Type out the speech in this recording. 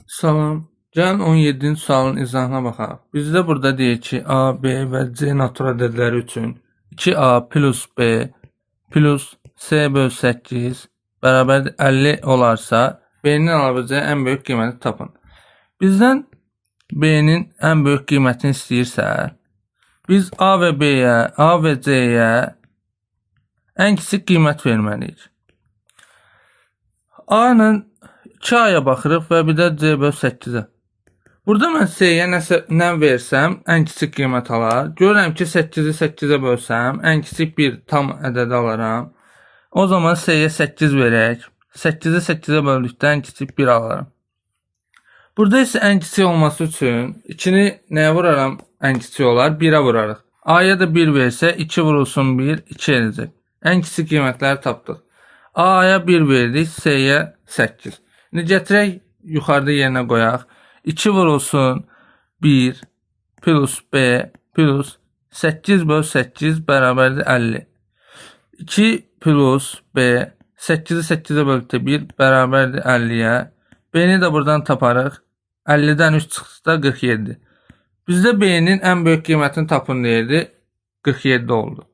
Salam. Gəlin 17-ci sualın izahına baxaq. Bizdə burada deyir ki, A, B və C natural ədədləri üçün 2A plus B plus C böl 8 bərabərdir 50 olarsa, B-nin alabiləcəyi ən böyük qiyməti tapın. Bizdən B-nin ən böyük qiymətini istəyirsə, biz A və B-yə, A və C-yə ən kiçik qiymət verməliyik. A-nı 2A-ya baxırıq və bir də C böl 8-ə. Burada mən C-yə nə versəm, ən kiçik qiymət alar. Görürəm ki, 8-i 8-ə bölsəm, ən kiçik bir tam ədədi alaram. O zaman C-yə 8 verək. 8-i 8-ə böldükdə ən kiçik 1 alaram. Burada isə ən kiçik olması üçün 2-ni nəyə vuraram? Ən kiçik olar, 1-ə vurarıq. A-ya da 1 versə, 2 vurulsun 1, 2 edəcək. Ən kiçik qiymətləri tapdıq. A-ya 1 verdik, C-yə 8. İndi gətirək, yuxarıda yerinə qoyaq. 2 vurulsun 1 plus B plus 8 böl 8 bərabərdir 50. 2 plus B 8-i 8-ə böldükdə 1 bərabərdir 50-yə. B-ni də buradan taparıq. 50-dən 3 çıxsa 47. Bizdə B-nin ən böyük qiymətini tapın deyirdi. 47 oldu.